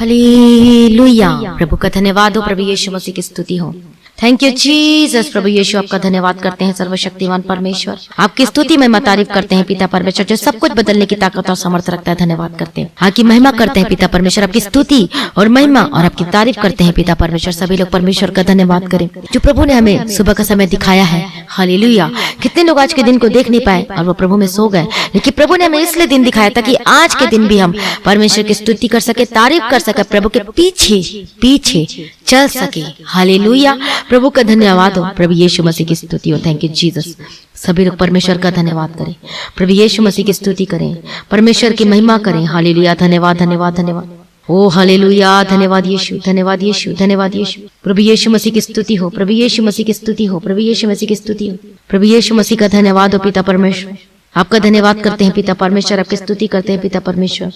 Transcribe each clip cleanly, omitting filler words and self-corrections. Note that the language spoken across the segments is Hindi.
हालेलुया। प्रभु का धन्यवाद हो, प्रभु यीशु मसीह की स्तुति हो। Thank you Jesus. प्रभु यीशु आपका धन्यवाद करते हैं सर्वशक्तिमान परमेश्वर, आपकी स्तुति महिमा तारीफ करते हैं पिता परमेश्वर जो सब कुछ बदलने की ताकत और समर्थ रखता है। धन्यवाद करते हैं, आपकी महिमा करते हैं पिता परमेश्वर, आपकी स्तुति और महिमा और आपकी तारीफ करते हैं पिता परमेश्वर। सभी लोग परमेश्वर का धन्यवाद करें जो प्रभु ने हमें सुबह का समय दिखाया है। हालेलुया। कितने लोग आज के दिन को देख नहीं पाए और वो प्रभु में सो गए, लेकिन प्रभु ने हमें इसलिए दिन दिखाया ताकि आज के दिन भी हम परमेश्वर की स्तुति कर सके, तारीफ कर सके, प्रभु के पीछे पीछे चल सके। हालेलुया। प्रभु का धन्यवाद हो, प्रभु यीशु मसीह की स्तुति हो। Thank you Jesus. सभी लोग परमेश्वर का धन्यवाद करें, प्रभु यीशु मसीह की स्तुति करें, परमेश्वर की महिमा करें। हालेलुया। धन्यवाद धन्यवाद धन्यवाद। ओ हालेलुया। धन्यवाद यीशु, धन्यवाद यीशु, धन्यवाद यीशु। प्रभु यीशु मसीह की स्तुति हो, प्रभु यीशु मसीह की स्तुति हो, प्रभु यीशु मसीह की स्तुति हो। प्रभु यीशु मसीह का धन्यवाद हो पिता परमेश्वर, आपका धन्यवाद करते हैं पिता परमेश्वर, आपकी स्तुति करते हैं पिता परमेश्वर।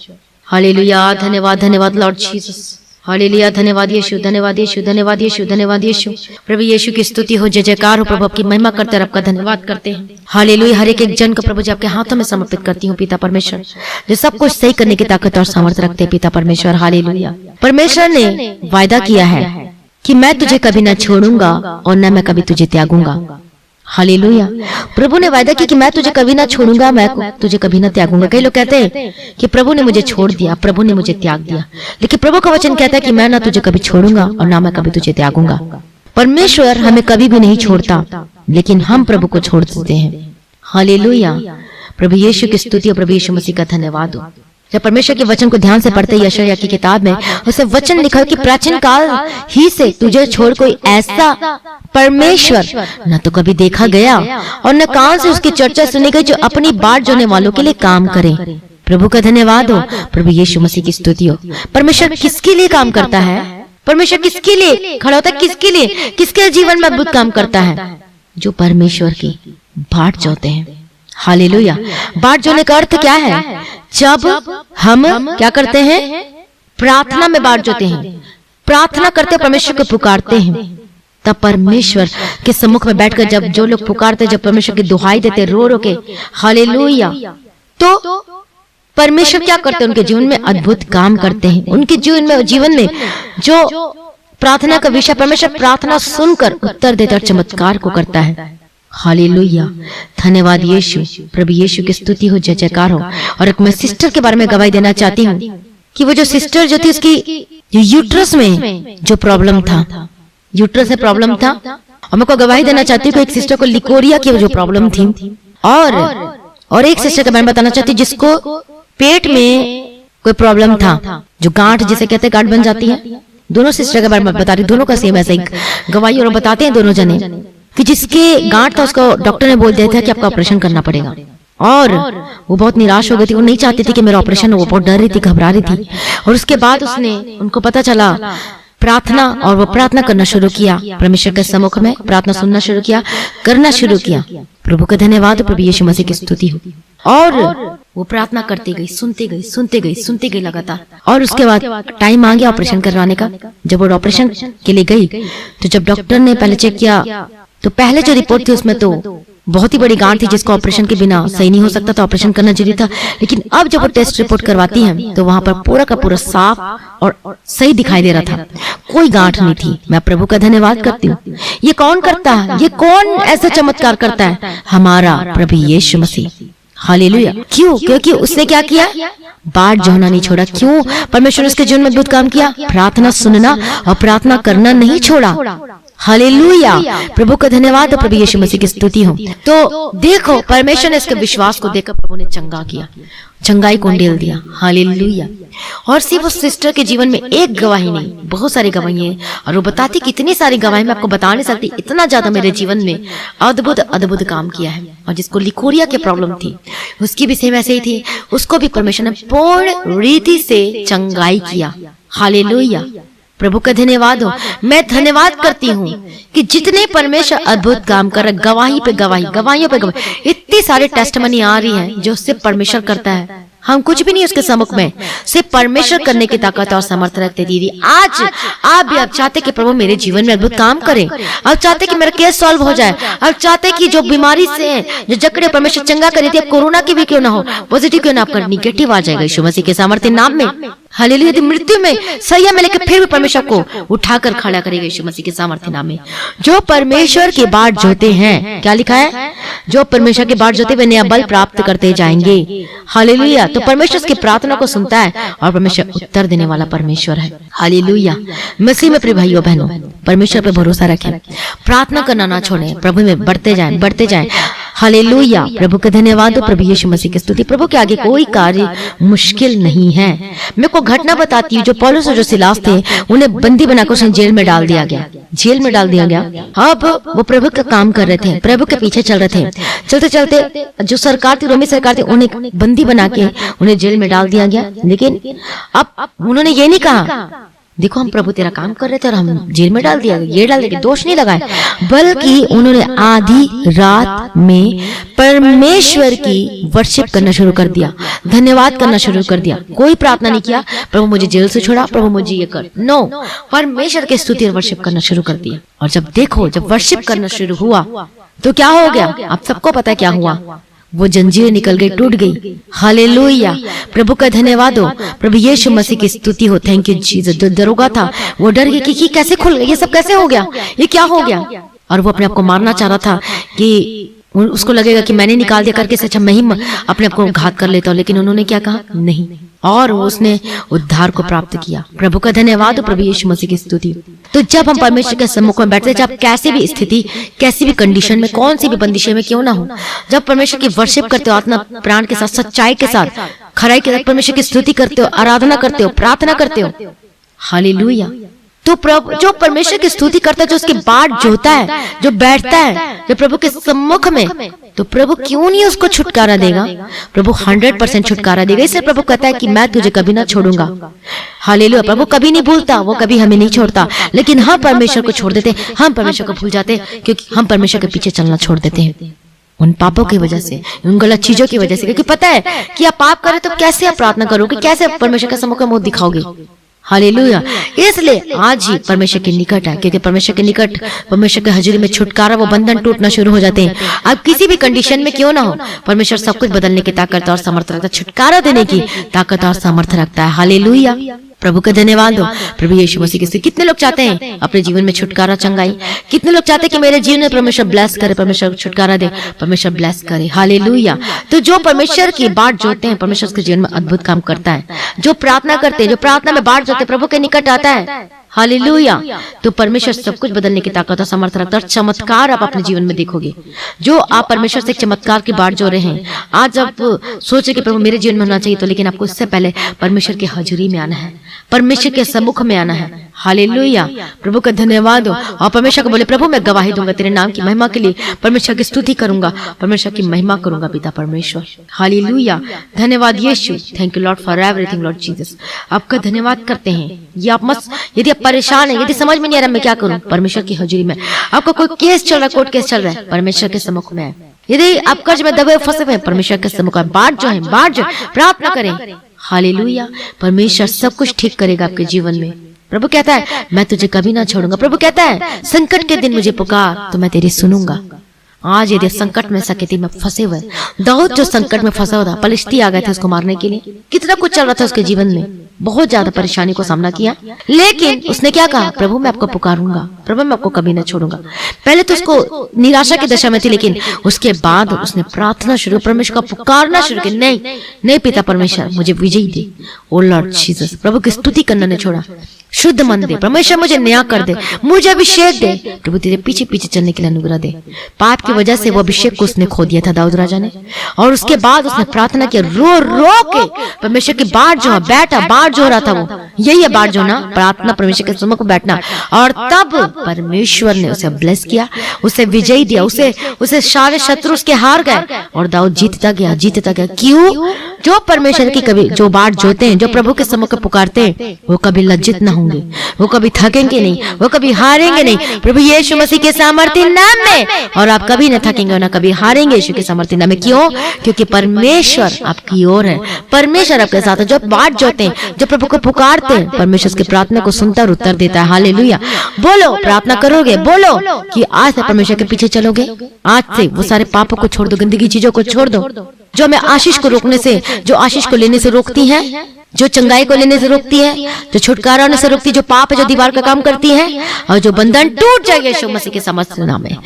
हालेलुया। धन्यवाद धन्यवाद लॉर्ड जीसस। हालेलुया। धन्यवाद यीशु, धन्यवाद यीशु, धन्यवाद यीशु, धन्यवाद यीशु। प्रभु यीशु की स्तुति हो, जय जयकार हो। प्रभु आपकी महिमा करते हैं, आपका धन्यवाद करते हैं। हालेलुया। हर एक जन को प्रभु जी आपके हाथों में समर्पित करती हूँ पिता परमेश्वर, जो सब कुछ सही करने की ताकत और सामर्थ्य रखते हैं पिता परमेश्वर। हालेलुया। परमेश्वर ने वायदा किया है कि मैं तुझे कभी न छोड़ूंगा और न मैं कभी तुझे त्यागूंगा। हालेलुया। प्रभु ने वायदा किया कि मैं तुझे कभी ना छोड़ूंगा, मैं तुझे कभी ना त्यागूंगा। कई लोग कहते हैं कि प्रभु ने मुझे छोड़ दिया, प्रभु ने मुझे त्याग दिया, लेकिन प्रभु का वचन कहता है कि मैं ना तुझे कभी छोड़ूंगा और ना मैं कभी तुझे त्यागूंगा। परमेश्वर हमें कभी भी नहीं छोड़ता, लेकिन हम प्रभु को छोड़ देते हैं। हालेलुया। प्रभु यीशु की स्तुति और प्रभु यीशु मसीह का धन्यवाद हो। जब परमेश्वर के वचन को ध्यान से पढ़ते यशायाह की किताब में उसे वचन लिखा कि प्राचीन काल ही से तुझे छोड़ कोई ऐसा परमेश्वर न तो कभी देखा गया और न कान से उसकी चर्चा सुनी गई जो अपनी बाट जोने वालों के लिए काम करे। प्रभु का धन्यवाद हो, प्रभु यीशु मसीह की स्तुति हो। परमेश्वर किसके लिए काम करता है? परमेश्वर किसके लिए खड़ा होता है? किसके लिए? किसके जीवन में अद्भुत काम करता है? जो परमेश्वर की बाट जोते हैं। हालेलुया। बाट जोने का अर्थ क्या है? जब हम क्या करते हैं? प्रार्थना में बाट जोते हैं, प्रार्थना करते परमेश्वर को पुकारते हैं, तब परमेश्वर के सम्मुख में बैठकर जब जो लोग पुकारते, जब परमेश्वर की दुहाई देते रो रो के, हालेलुया, तो परमेश्वर क्या करते हैं? उनके जीवन में अद्भुत काम करते हैं। उनके जीवन में जो प्रार्थना का विषय, परमेश्वर प्रार्थना सुनकर उत्तर देता और चमत्कार को करता है। हालेलुया। धन्यवाद यीशु। प्रभु यीशु की स्तुति हो, जय जयकार हो। और एक मैं सिस्टर के बारे में गवाही देना चाहती हूँ कि वो जो सिस्टर जो थी उसकी यूट्रस में जो प्रॉब्लम था, यूट्रस में प्रॉब्लम था, और मैं को गवाही देना चाहती हूँ कि एक सिस्टर को लिकोरिया की जो प्रॉब्लम थी, और एक सिस्टर के बारे में बताना चाहती हूँ जिसको पेट में कोई प्रॉब्लम था, जो गांठ जिसे कहते हैं, गांठ बन जाती है। दोनों सिस्टर के बारे में बता रही, दोनों का सेम ऐसा ही गवाही और बताते हैं दोनों जने कि जिसके गांठ था उसको डॉक्टर ने बोल दिया था कि आपका ऑपरेशन करना पड़ेगा, और वो बहुत निराश हो गई थी। वो नहीं चाहती थी कि मेरा ऑपरेशन हो, वो बहुत डर रही थी, घबरा रही थी। और उसके बाद उनको पता चला प्रार्थना, और वो प्रार्थना करना शुरू किया, परमेश्वर के सम्मुख में प्रार्थना सुनना शुरू किया, करना शुरू किया। प्रभु का धन्यवाद, प्रभु यीशु मसीह की स्तुति हो। और वो प्रार्थना करती गई, सुनती गई, सुनती गई, सुनती गई लगातार। और उसके बाद टाइम आ गया ऑपरेशन करवाने का। जब वो ऑपरेशन के लिए गई तो जब डॉक्टर ने पहले चेक किया तो पहले जो रिपोर्ट थी उसमें तो बहुत ही बड़ी गांठ थी जिसको ऑपरेशन के बिना सही नहीं हो सकता था, ऑपरेशन करना जरूरी था। लेकिन अब जब वो टेस्ट रिपोर्ट करवाती हैं तो वहां पर पूरा का पूरा साफ और सही दिखाई दे रहा था, कोई गांठ नहीं थी। मैं प्रभु का धन्यवाद करती हूँ। ये कौन करता है? ये कौन ऐसा चमत्कार करता है? हमारा प्रभु यीशु मसीह। हालेलुया। क्यों? क्योंकि उसने क्या किया? बाट जोना नहीं छोड़ा। क्यों? परमेश्वर ने उसके जीवन में अद्भुत काम किया, प्रार्थना सुनना और प्रार्थना करना नहीं छोड़ा। हालेलुया। प्रभु का धन्यवाद, प्रभु यीशु मसीह की स्तुति हो। तो देखो, परमेश्वर ने इसके विश्वास को देखकर प्रभु ने चंगा किया, चंगाई को ढेल दिया। हालेलुया। और सिर्फ उस सिस्टर के जीवन में एक गवाही नहीं, बहुत सारी गवाही है, और वो बताती कि इतनी सारी गवाही मैं आपको बता नहीं सकती, इतना ज्यादा मेरे जीवन में अद्भुत अद्भुत काम किया है। और जिसको लिकोरिया की प्रॉब्लम थी उसकी भी सेम ऐसे ही थी, उसको भी परमेश्वर ने पूर्ण रीति से चंगाई किया। हालेलुया। प्रभु का धन्यवाद हो। मैं धन्यवाद करती हूँ कि जितने परमेश्वर अद्भुत काम कर रहे, गवाही पे गवाही, गवाहियों पे गवाही, इतनी सारे टेस्टमनी आ रही है जो सिर्फ परमेश्वर करता है। हम कुछ भी नहीं उसके सम्मुख में, सिर्फ परमेश्वर करने की ताकत और समर्थ रखते। दीदी आज आप भी, आप चाहते कि प्रभु मेरे जीवन में अद्भुत काम करे, आप चाहते कि मेरा केस सॉल्व हो जाए, आप चाहते कि जो बीमारी से है, जो जकड़े परमेश्वर चंगा कर रही थी, कोरोना की भी क्यों ना हो, पॉजिटिव क्यों ना, आपका निगेटिव आ जाएगा यीशु मसीह के सामर्थ्य नाम में। हालेलुया। यदि मृत्यु में सैया में लेकर फिर भी परमेश्वर को उठाकर खड़ा करेगा यीशु मसीह के सामर्थ्य नाम में। जो परमेश्वर की बाट जोते हैं, क्या लिखा है, जो परमेश्वर की बाट जोते वे नया बल प्राप्त करते जाएंगे। हालेलुया। तो परमेश्वर उसकी प्रार्थना को सुनता है और परमेश्वर उत्तर देने वाला परमेश्वर है। हालेलुया। मसीह में प्रिय भाइयों बहनों, परमेश्वर पे भरोसा रखें, प्रार्थना करना ना छोड़ें, प्रभु में बढ़ते जाएं, बढ़ते जाएं। हालेलुया। प्रभु का धन्यवाद हो, प्रभु यीशु मसीह की स्तुति। प्रभु के आगे कोई कार्य मुश्किल नहीं है। मैं को घटना बताती हूँ, जो पौलुस और जो सिलास थे उन्हें बंदी बनाकर उसे जेल में डाल दिया गया, जेल में डाल दिया गया। अब वो प्रभु का काम कर रहे थे, प्रभु के पीछे चल रहे थे। चलते चलते जो सरकार थी, रोमी सरकार थी, उन्हें बंदी बना के उन्हें जेल में डाल दिया गया। लेकिन अब उन्होंने ये नहीं कहा देखो हम प्रभु तेरा काम कर रहे थे और हम जेल में डाल दिया, ये डाल दिया, दोष नहीं लगाए, बल्कि उन्होंने आधी रात में परमेश्वर की वर्शिप करना शुरू कर दिया, धन्यवाद करना शुरू कर दिया। कोई प्रार्थना नहीं किया प्रभु मुझे जेल से छोड़ा, प्रभु मुझे ये कर, नो, परमेश्वर की स्तुति और वर्शिप करना शुरू कर दिया। और जब देखो, जब वर्शिप करना शुरू हुआ तो क्या हो गया, आप सबको पता है क्या हुआ, वो जंजीरें निकल गई, टूट गई। हालेलुया। प्रभु का धन्यवाद हो, प्रभु यीशु मसीह की स्तुति हो। Thank you Jesus. जो दरोगा था वो डर गया कि कैसे खुल गया, ये सब कैसे हो गया, ये क्या हो गया। और वो अपने आप को मारना चाह रहा था कि उसको लगेगा कि मैंने निकाल दिया करके, अच्छा मैं ही अपने आप को घात कर लेता हूँ। लेकिन उन्होंने क्या कहा, नहीं, और उसने उद्धार को प्राप्त किया। प्रभु का धन्यवाद हो, प्रभु यीशु मसीह की स्तुति। तो जब हम परमेश्वर के सम्मुख में बैठते, जब कैसी भी स्थिति, कैसी भी कंडीशन में, कौन सी भी बंदिशे में क्यों ना हो, जब परमेश्वर की वर्शिप करते हो, आत्मा प्राण के साथ, सच्चाई के साथ, खराई के साथ परमेश्वर की स्तुति करते हो, आराधना करते हो, प्रार्थना करते हो, हालेलुया, तो प्रभु जो परमेश्वर की स्तुति करता है, जो उसकी बाट जोता है, जो बैठता है जो प्रभु के सम्मुख में, तो प्रभु क्यों नहीं उसको छुटकारा देगा। प्रभु 100% छुटकारा देगा। इसलिए प्रभु कहता है कि मैं तुझे कभी ना छोड़ूंगा। हालेलुया। प्रभु कभी नहीं भूलता, वो कभी हमें नहीं छोड़ता। लेकिन हम परमेश्वर को छोड़ देते, हम परमेश्वर को भूल जाते, क्योंकि हम परमेश्वर के पीछे चलना छोड़ देते हैं उन पापों की वजह से, उन गलत चीजों की वजह से। क्योंकि पता है कि आप पाप करें तो कैसे आप प्रार्थना करोगे, कैसे परमेश्वर के सम्मुख में मुंह दिखाओगे। हालेलुया। इसलिए आज ही परमेश्वर के निकट है, क्योंकि परमेश्वर के निकट, परमेश्वर के हजूरी में छुटकारा, वो बंधन टूटना शुरू हो जाते हैं। अब किसी भी कंडीशन में क्यों ना हो, परमेश्वर सब कुछ बदलने की ताकत और सामर्थ्य रखता है, छुटकारा देने की ताकत और सामर्थ्य रखता है। हालेलुया। प्रभु का धन्यवाद हो, प्रभु यीशु मसीह के। कितने लोग चाहते हैं अपने जीवन में छुटकारा, चंगाई, कितने लोग चाहते हैं कि मेरे जीवन में परमेश्वर ब्लेस करे, परमेश्वर छुटकारा दे, परमेश्वर ब्लेस करे। हालेलुया। तो जो परमेश्वर की बाट जोड़ते हैं, परमेश्वर के जीवन में अद्भुत काम करता है। जो प्रार्थना करते हैं, जो प्रार्थना में बाट जोड़ते हैं, प्रभु के निकट आता है, हालेलुया, तो परमेश्वर सब कुछ बदलने की ताकत और सामर्थ्य रखता है। और चमत्कार आप अपने जीवन में देखोगे। जो आप परमेश्वर से चमत्कार की बाट जोड़ रहे हैं, आज आप सोचे कि प्रभु मेरे जीवन में होना चाहिए, तो लेकिन आपको इससे पहले परमेश्वर की हजूरी में आना है, परमेश्वर के सम्मुख में आना है। हालेलुया। प्रभु का धन्यवाद हो। और परमेश्वर को बोले, प्रभु मैं गवाही दूंगा तेरे नाम की महिमा के लिए, परमेश्वर की स्तुति करूंगा, परमेश्वर की महिमा करूंगा पिता परमेश्वर। हालेलुया। धन्यवाद Yeshu. Thank you Lord for everything Lord Jesus. आपका धन्यवाद करते हैं। ये आप मत, यदि आप परेशान है, यदि समझ में नहीं आ रहा मैं क्या करूं, परमेश्वर की हजूरी में। आपका कोई केस चल रहा है, कोर्ट केस चल रहा है, परमेश्वर के सम्मुख में है। यदि आप कर्ज में दबे फंसे हुए, परमेश्वर के सम्मुख में बाट जो है, बाट जो, प्रार्थना करें। हालेलुया। परमेश्वर सब कुछ ठीक करेगा आपके जीवन में। प्रभु कहता है मैं तुझे कभी ना छोड़ूंगा। प्रभु कहता है संकट के दिन मुझे पुकार तो मैं तेरी सुनूंगा। आज यदि संकट में सकेती में फंसे हुए, दाऊद जो संकट में फंसा हुआ था, पलिश्ती आ गए थे उसको मारने के लिए, कितना कुछ चल रहा था उसके जीवन में, बहुत ज्यादा परेशानी को सामना किया, लेकिन उसने क्या कहा, प्रभु मैं आपको पुकारूंगा, प्रभु मैं आपको कभी न छोड़ूंगा। पहले तो उसको निराशा की दशा में थी, लेकिन उसके बाद उसने प्रार्थना शुरू, परमेश्वर का पुकारना शुरू किया, नहीं पिता परमेश्वर मुझे विजयी दे, ओ लॉर्ड जीसस। प्रभु की स्तुति करना नहीं छोड़ा, शुद्ध मन दे, परमेश्वर मुझे न्याय कर दे, मुझे अभिषेक दे, प्रभु तेरे पीछे पीछे चलने के लिए अनुग्रह दे। पाप की वजह से वो अभिषेक को उसने खो दिया था दाऊद राजा ने, और उसके बाद उसने प्रार्थना किया, रो रो के परमेश्वर की बाट जो बैठा, बाट जो रहा था वो यही है बाट जो ना, प्रार्थना परमेश्वर के सम्मुख में बैठना। और तब परमेश्वर ने उसे ब्लेस किया, उसे विजय दिया, उसे सारे शत्रु उसके हार गए और दाऊद जीतता गया। क्यों? जो परमेश्वर की कभी जो बाट जोते हैं, जो प्रभु के सम्मुख पुकारते हैं, वो कभी लज्जित ना होंगे, वो कभी थकेंगे नहीं, वो कभी हारेंगे नहीं, प्रभु यीशु मसीह के सामर्थ्य नाम में। और आप कभी न थकेंगे और न कभी हारेंगे यीशु के सामर्थ्य नाम में। क्यों? क्योंकि परमेश्वर आपकी ओर है, परमेश्वर आपके साथ है। जो बाट जोते हैं, जो प्रभु को पुकारते हैं, परमेश्वर उसकी प्रार्थना को सुनता और उत्तर देता है। हालेलुया। बोलो, प्रार्थना करोगे, बोलो कि आज से परमेश्वर के पीछे चलोगे, आज से वो सारे पापों को छोड़ दो, गंदगी चीजों को छोड़ दो जो हमें आशीष को रोकने से, जो आशीष को लेने से रोकती हैं, जो चंगाई को लेने से रोकती है, जो छुटकारा होने से रोकती है, जो पाप है जो दीवार का काम करती है, और जो बंधन टूट जाए यीशु मसीह के सामर्थ्य नाम में।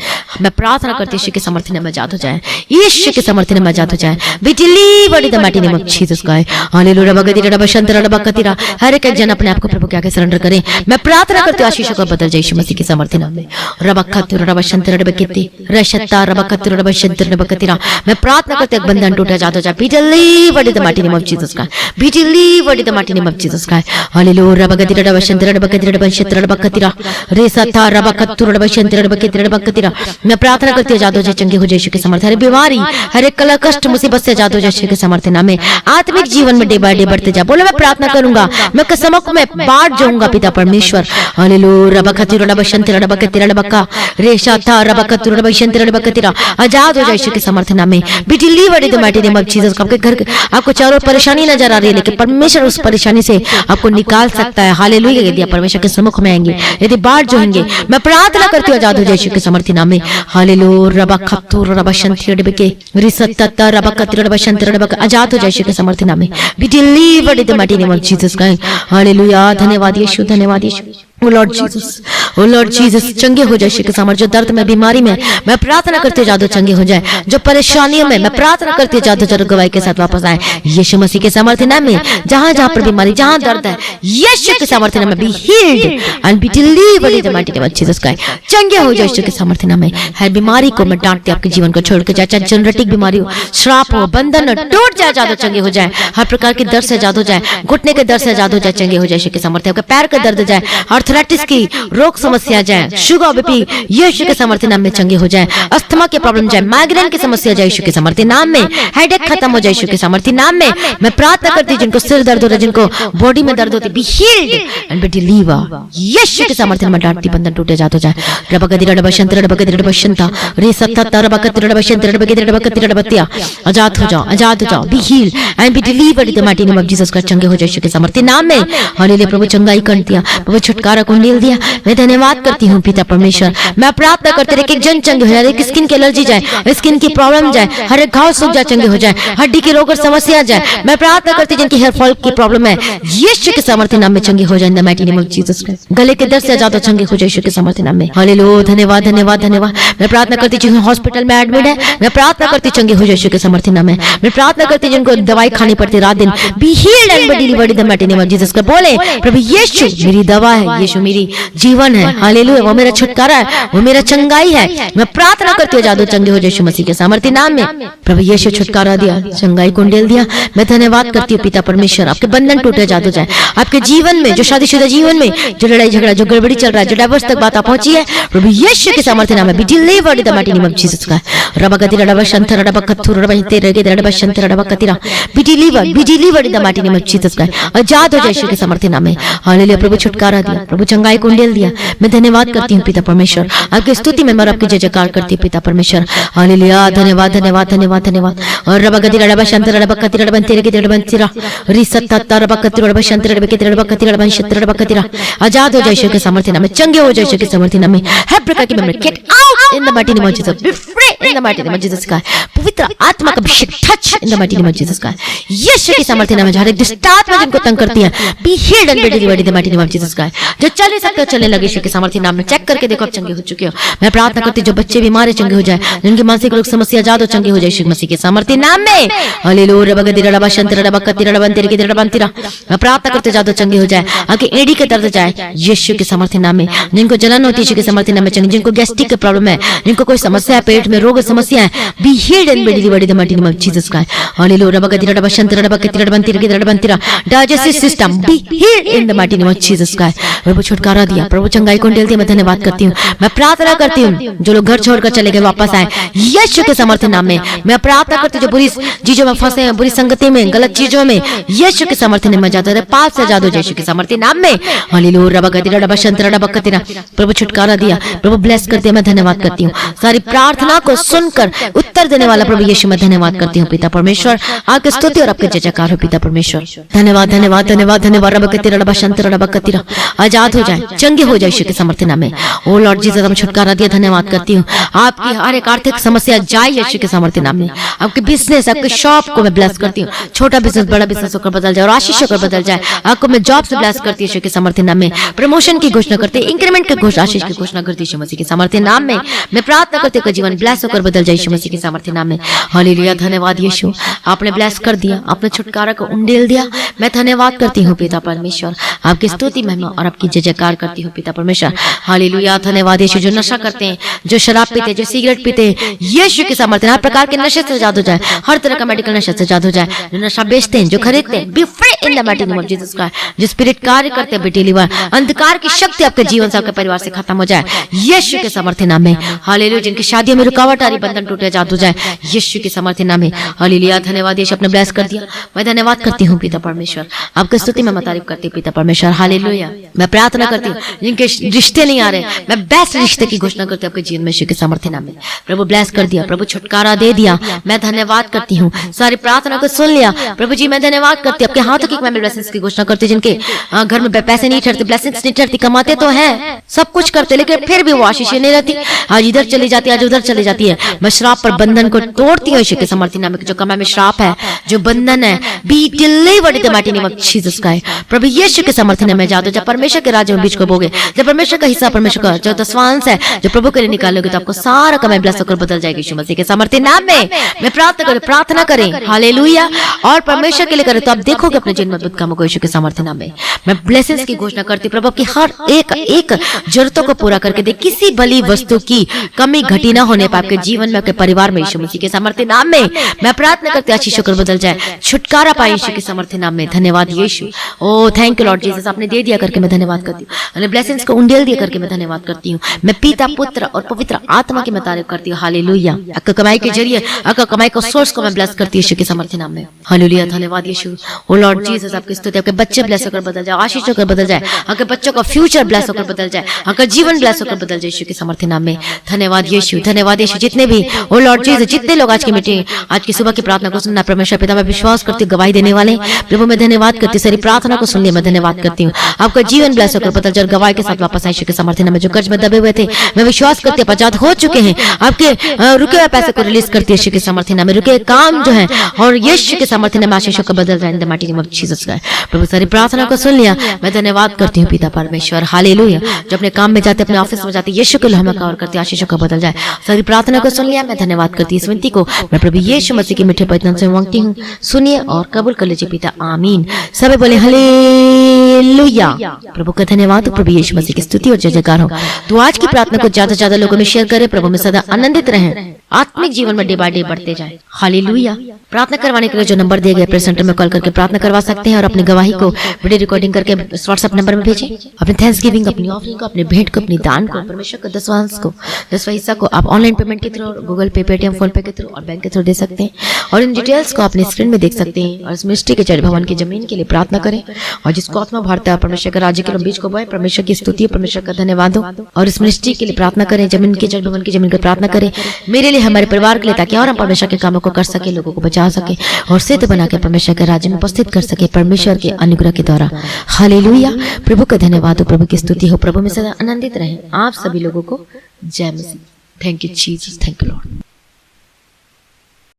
मैं प्रार्थना करती हूँ यीशु के सामर्थ्य नाम में आजाद हो जाए, यीशु के सामर्थ्य नाम में आजाद हो जाए। Be delivered in the mighty name of Jesus Christ. Hallelujah. रबगदी रबशंतर रबकतिरा। हर एक जन अपने आप को प्रभु के आगे सरेंडर करे। मैं प्रार्थना करती हूँ आशीषों को बदल जाए यीशु मसीह के सामर्थ्य नाम में। रबकतिरा रबशंतर रबकति रशत्ता रबकतिरा रबशंतर रबकतिरा। मैं प्रार्थना करती हूँ बंधन टूट आजाद हो जाए। Be delivered in the mighty name of Jesus Christ. Be delivered in the mighty name of Jesus Christ. Hallelujah. रबगदी रबशंतर रबकति रबशंतर रबकतिरा रेसत्ता रबकतुरा रबशंतर रबकति रबकतिरा। मैं प्रार्थना करती हूँ आजाद हो जाए, चंगे हो जाए यीशु के सामर्थ्य। हर बीमारी, हर एक कला, कष्ट, मुसीबत से आजाद हो जाए यीशु के सामर्थ्य नाम में। आत्मिक जीवन में डे बाय डे बढ़ते जा। बोलो मैं प्रार्थना करूंगा, मैं कसमों में बांट जाऊंगा पिता परमेश्वर। हालेलुया। रबकतिरा रबशंतर रबकतिरा रबका रेसत्ता रबकतुरा रबशंतर रबकतिरा। आजाद हो जाए यीशु के सामर्थ्य नाम में। Be delivered in the mighty name of Jesus. आपके घर आपको चारों ओर परेशानी नजर आ रही है, लेकिन परमेश्वर उस परेशानी से आपको निकाल सकता है। हालेलुया। यदि आप परमेश्वर के सम्मुख में आएंगे, यदि बाढ़ जोएंगे, मैं प्रार्थना करती हूँ आजाद हो जाए यीशु के सामर्थ्य नाम में। हालेलुया। रबकतुरा रबशंतर रबके रिसत्ता रबकतुरा रबशंतर रबक। आजाद हो जाए यीशु के सामर्थ्य नाम में। Be delivered in the mighty name of Jesus Christ. Hallelujah. धन्यवाद यीशु, धन्यवाद यीशु। ओ लॉर्ड जीसस, ओ लॉर्ड जीसस, चंगे हो जाए यीशु के सामर्थ्य। जो दर्द में, बीमारी में, मैं प्रार्थना करती हूँ जादू चंगे हो जाए। जो परेशानियों में, मैं प्रार्थना करती हूँ जादू चलो गवाही के साथ वापस आए यीशु मसीह के सामर्थ्य नाम में। जहां जहां पर बीमारी, जहां दर्द है, यीशु के सामर्थ्य नाम में be healed and be delivered in the mighty name of Jesus Christ. चंगे हो जाए यीशु के सामर्थ्य नाम में। हर बीमारी को मैं डांटती हूँ आपके जीवन को छोड़ के जाए, चाहे जेनेटिक बीमारी हो, श्राप हो, बंधन हो, टूट जाए, जादू चंगे हो जाए। हर प्रकार के दर्द से आजाद हो जाए, घुटने के दर्द से आजाद हो जाए, चंगे हो जाए यीशु के सामर्थ्य। आपके पैर का दर्द जाए, आर्थराइटिस की रोग समस्या जाए, शुगर बीपी यीशु के सामर्थ्य नाम में चंगे हो जाए। अस्थमा की प्रॉब्लम जाए, माइग्रेन की समस्या जाए यीशु के सामर्थ्य नाम में। हेडेक खत्म हो जाए यीशु के सामर्थ्य नाम में। मैं प्रार्थना करती हूँ जिनको सिर दर्द हो रहा है, जिनको बॉडी में दर्द होती है, be healed and be delivered Yeshu के सामर्थ्य नाम में। डांटती बंधन टूटे जात हो जाए। रबगदी रबशंतर रबगदी रबशंता रे सत्ता रबकत रबशंतर रबगदी रबकत रबतिया। आजाद हो जाओ, आजाद हो जाओ। Be healed and be delivered in the mighty name of Jesus Christ. चंगे हो जाए यीशु के सामर्थ्य नाम में। हालेलुया। प्रभु चंगाई कर दिया, प्रभु छुटकारा को नील दिया। मैं धन्यवाद करती हूँ पिता परमेश्वर। मैं प्रार्थना करती हूँ एक जन चंगे हो जाए, एक स्किन की एलर्जी जाए, स्किन की प्रॉब्लम जाए, हर एक घाव सूख जाए, चंगे हो जाए, हड्डी की रोग और समस्या जाए। मैं प्रार्थना करती हूँ जिनकी हेयर फॉल की प्रॉब्लम है, यीशु के सामर्थ्य नाम में चंगे हो जाए in the mighty name of Jesus Christ. गले के दर्द से आजाद चंगे हो जाए यीशु के सामर्थ्य नाम में। हालेलुया। धन्यवाद, धन्यवाद, धन्यवाद। मैं प्रार्थना करती हूँ जिनको हॉस्पिटल में एडमिट है, मैं प्रार्थना करती चंगे हो जाए यीशु के सामर्थ्य नाम में। मैं प्रार्थना करती हूँ जिनको दवाई खानी पड़ती रात दिन, B healed and be delivered in the mighty name of Jesus Christ. बोले प्रभु यीशु मेरी दवा है, यीशु मेरी जीवन है। हालेलुया। वो मेरा छुटकारा है, वो मेरा चंगाई है। मैं प्रार्थना करती हूँ जादू चंगे हो जाए यीशु मसीह के सामर्थ्य नाम में। प्रभु यीशु छुटकारा दिया, चंगाई को डेल दिया। मैं धन्यवाद करती हूँ पिता परमेश्वर। आपके बंधन टूटे जादू जाए आपके जीवन में, जो शादीशुदा जीवन में जो लड़ाई झगड़ा, जो गड़बड़ी चल रहा है, जो डाइवोर्स तक बात पहुंची है, प्रभु यीशु के सामर्थ्य नाम में be delivered in the mighty name of Jesus Christ. रबगदी रबशंतर रबकतुर रबहिते रबशंतर रबकतिरा। Be delivered in the mighty name of Jesus Christ. आजाद हो जाए यीशु के सामर्थ्य नाम में। हालेलुया। प्रभु छुटकारा दिया, प्रभु चंगाई को डेल दिया। मैं धन्यवाद करती हूँ पिता परमेश्वर। आपकी स्तुति में मैं आपकी जय जयकार करती हूँ पिता परमेश्वर। हालेलुया। धन्यवाद, धन्यवाद, धन्यवाद, धन्यवाद। और रबगदी रबशंतर रबकतिरा रबंतेरे के रबंतिरा रिसत्ता रबकतिरा रबशंतर रबके रबकतिरा रबशंतर रबकतिरा। आजाद हो जाए यीशु के सामर्थ्य नाम में। चंगे हो जाए यीशु के सामर्थ्य नाम में। हर प्रकार की बीमारी get out in the mighty name of Jesus. Be free in the mighty name of Jesus का। पवित्र आत्मा का अभिषेक touch in the mighty name of Jesus का। यीशु के सामर्थ्य नाम में। हर एक दुष्ट आत्मा जिनको तंग करती है, be healed and be delivered in the mighty name of Jesus का। जो चल सकते हो चलने लगे यीशु के सामर्थ्य नाम में। चेक करके देखो आप चंगे हो चुके हो। मैं प्रार्थना करती हूँ जो बच्चे बीमार है चंगे हो जाए, जिनकी मानसिक रोग समस्या ज्यादा चंगे हो जाए यीशु मसीह के सामर्थ्य नाम में। हालेलुया। रबगदी रबशंतर रबकतिरा रबंतेरे के रबंतिरा। मैं प्रार्थना करते जादू चंगे हो जाए, आगे एडी के दर्द जाए यीशु के सामर्थ्य नाम में। जिनको जलन होती है यीशु के सामर्थ्य नाम में चंगे, जिनको गैस्ट्रिक की प्रॉब्लम है, जिनको कोई समस्या है, पेट में रोग समस्या है, be healed and be delivered in the mighty name of Jesus Christ. Hallelujah. रबगदी रबशंतर रबकतिरा रबंतेरे के रबंतिरा। Digestive system be healed in the mighty name of Jesus Christ. प्रभु छुटकारा दिया, प्रभु चंगाई को डेल दिया। मैं धन्यवाद करती हूँ। मैं प्रार्थना करती हूँ जो लोग घर छोड़कर चले गए वापस आए यीशु के सामर्थ्य नाम में। मैं प्रार्थना करती हूँ जो बुरी चीजों में फंसे हैं, बुरी संगति में, गलत चीजों में, यीशु के सामर्थ्य नाम में जाता है। पाप से आजाद हो यीशु के सामर्थ्य नाम में। हालेलुया। रबगदी रबशंतर रबकतिरा। प्रभु छुटकारा दिया, प्रभु ब्लेस कर दिया। मैं धन्यवाद करती हूँ सारी प्रार्थना को सुनकर उत्तर देने वाला प्रभु यीशु। मैं धन्यवाद करती हूँ पिता परमेश्वर। आपकी स्तुति और आपके जय जयकार हो पिता परमेश्वर। धन्यवाद, धन्यवाद, धन्यवाद, धन्यवाद। रबगदी रबशंतर रबकतिरा। आजाद हो जाए, चंगे हो जाए यीशु के सामर्थ्य नाम में। ओ लॉर्ड जीसस, हम छुटकारा दिया, धन्यवाद करती हूँ। आपकी हर एक आर्थिक समस्या जाए यीशु के सामर्थ्य नाम में। आपके बिजनेस, आपके शॉप को मैं ब्लेस करती हूँ। छोटा बिजनेस बड़ा बिजनेस होकर बदल जाए और आशीष होकर बदल जाए। आपको मैं जॉब से ब्लेस करती हूँ यीशु के सामर्थ्य नाम में। प्रमोशन की घोषणा करते, इंक्रीमेंट की घोषणा, आशीष की घोषणा करती यीशु मसीह के सामर्थ्य नाम में। मैं प्रार्थना करती हूँ जीवन ब्लेस होकर बदल जाए यीशु मसीह के सामर्थ्य नाम में। हालेलुया, धन्यवाद यीशु, आपने ब्लेस कर दिया, आपने छुटकारा को उंडेल दिया। मैं धन्यवाद करती हूँ पिता परमेश्वर, आपकी स्तुति महिमा और आपकी जय जयकार करती हूँ पिता परमेश्वर। हालेलुया, धन्यवाद यीशु। जो नशा करते हैं, जो शराब पीते हैं, जो सिगरेट पीते हैं, यीशु के सामर्थ्य, हर प्रकार के नशे से आजाद हो जाए, हर तरह का मेडिकल नशा से आजाद हो जाए। जो नशा बेचते हैं, जो खरीदते हैं, B free in the mighty name of Jesus Christ. जो स्पिरिट कार्य करते हैं बेटी लीवर, अंधकार की शक्ति आपके जीवन से, आपके परिवार से खत्म हो जाए यीशु के सामर्थ्य नाम में। हालेलुया, जिनकी शादियों में रुकावट आ रही, बंधन टूटे, आजाद हो जाए यीशु के सामर्थ्य नाम में। हालेलुया, धन्यवाद यीशु, आपने ब्लेस कर दिया। मैं धन्यवाद करती हूँ पिता परमेश्वर, आपकी स्तुति में तारीफ करती हूँ पिता परमेश्वर। हालेलुया, मैं प्रार्थना करती हूँ जिनके रिश्ते नहीं आ रहे, मैं बेस्ट रिश्ते की घोषणा करती हूँ आपके जीवन में यीशु के सामर्थ्य नाम में। प्रभु ब्लेस कर दिया, प्रभु छुटकारा दे दिया, मैं धन्यवाद करती हूँ। सारी प्रार्थना को सुन लिया प्रभु जी, मैं धन्यवाद करती हूँ। आपके हाथों की मैं ब्लेसिंग्स की घोषणा करती हूँ। जिनके घर में पैसे नहीं ठहरते, ब्लेसिंग्स नहीं ठहरती, कमाते तो हैं, सब कुछ करते, लेकिन फिर भी वो आशीष नहीं रहती। आज इधर चली जाती है, आज उधर चली जाती है। मैं श्राप पर बंधन को तोड़ती हूँ यीशु के सामर्थ्य नाम में। जो कमाई में श्राप है, जो बंधन है, be delivered in the mighty name of Jesus Christ. प्रभु यीशु के सामर्थ्य नाम में जादू, जब परमेश्वर के राज्य में बीच को बोगे, जब परमेश्वर का हिस्सा, परमेश्वर का जो दसवांश है, जो प्रभु के लिए निकालोगे, तो आपको सारा कमाई ब्लेस होकर बदल जाएगी यीशु मसीह के सामर्थ्य नाम में। मैं प्रार्थना करें हालेलुया, और परमेश्वर के लिए करें तो आप देखोगे अपने जीवन में अद्भुत कामों को यीशु के सामर्थ्य नाम में। मैं ब्लेसिंग्स की घोषणा करती हूँ। प्रभु की हर एक जरूरतों को पूरा करके दे, किसी बली वस्तु की कमी घटी ना होने पाए आपके जीवन में, आपके परिवार में यीशु मसीह के सामर्थ्य नाम में। मैं प्रार्थना करती हूँ आशीष होकर बदल जाए, छुटकारा पाए यीशु के सामर्थ्य नाम में। धन्यवाद यीशु, ओ थैंक यू लॉर्ड जीसस, आपने दे दिया करके मैं धन्यवाद करती हूँ। ब्लेसिंग्स को उंडेल दिया करके मैं धन्यवाद करती हूँ। मैं पिता, पुत्र और पवित्र आत्मा की मैं तारीफ करती हूँ। हालेलुया, आपका कमाई के जरिए, आपका कमाई का सोर्स को मैं ब्लेस करती हूँ यीशु के सामर्थ्य नाम में। हालेलुया, धन्यवाद यीशु, ओ लॉर्ड जीसस, आपकी स्तुति। आपके बच्चे ब्लेस होकर बदल जाए, आशीष होकर बदल जाए, आपके बच्चों का फ्यूचर ब्लेस होकर बदल जाए, आपका जीवन ब्लेस होकर बदल जाए यीशु के सामर्थ्य नाम में। धन्यवाद यीशु, धन्यवाद यीशु। जितने भी ओ लॉर्ड जीसस, जितने लोग आज की मीटिंग, आज की सुबह की प्रार्थना को सुनना, परमेश्वर पिता मैं विश्वास करती हूँ गवाही देने वाले प्रभु मैं धन्यवाद करती हूँ। सारी प्रार्थना को सुन लिया, मैं धन्यवाद करती हूँ। आपका जीवन ब्लेस होकर बदल जाए, गवाही के साथ वापस आए यीशु के सामर्थ्य नाम में। जो कर्ज में दबे हुए थे, मैं विश्वास करती हूँ आजाद हो चुके हैं। आपके रुके हुए पैसे को रिलीज करती है यीशु के सामर्थ्य नाम में। रुके काम जो है और यीशु के सामर्थ्य नाम में आशीषों को बदल जाए in the mighty name of Jesus Christ. प्रभु सारी प्रार्थना को सुन लिया, मैं धन्यवाद करती हूँ पिता परमेश्वर। हालेलुया, जो अपने काम में जाते, अपने ऑफिस में जाते, यीशु को हमें कवर करते, आशीषों को बदल जाए। सारी प्रार्थना को सुन लिया, मैं धन्यवाद करती हूँ। इस विनती को मैं प्रभु यीशु मसीह के मीठे वचन से मांगती हूँ, सुनिए और कबूल कर लीजिए पिता, आमीन। सभी बोले हालेलुया। प्रभु का धन्यवाद, प्रभु यीशु मसीह की स्तुति और जय जयकार हो। तो आज की प्रार्थना को ज्यादा से ज्यादा लोगों में शेयर करें, प्रभु में सदा आनंदित रहें, आत्मिक जीवन में डे बाय डे बढ़ते जाए। हालेलुया। प्रार्थना करवाने के लिए जो नंबर दिए गए प्रेस सेंटर में कॉल करके प्रार्थना करवा सकते हैं और अपनी गवाही को वीडियो रिकॉर्डिंग करके व्हाट्सएप नंबर में भेजें। अपने थैंक्सगिविंग, अपनी ऑफरिंग को, अपने भेंट को, अपनी दान को, परमेश्वर का दसवांश को, 10वां हिस्सा को आप ऑनलाइन पेमेंट के थ्रू, गूगल पे, पेटीएम, फोन पे के थ्रू और बैंक के थ्रू दे सकते हैं। और इन डिटेल्स को अपने स्क्रीन में देख सकते हैं। और इस मिनिस्ट्री के चर्च भवन की जमीन के लिए प्रार्थना करें और जिसको आत्मा भरता है परमेश्वर का राज्य के बीच को बोए, परमेश्वर की स्तुति, परमेश्वर का धन्यवाद हो। और इस मिनिस्ट्री के लिए प्रार्थना करें, जमीन के चर्च भवन की जमीन की प्रार्थना करें मेरे लिए, हमारे परिवार के लिए, ताकि और हम परमेश्वर के कामों को कर सके, लोगों को बचा सके और सिद्ध बना के परमेश्वर के राज्य में उपस्थित कर सके परमेश्वर के अनुग्रह के द्वारा। हालेलुया। प्रभु का धन्यवाद हो, प्रभु की स्तुति हो, प्रभु में सदा आनंदित रहे। आप सभी लोगों को जय मसीह। Thank you Jesus, thank you Lord.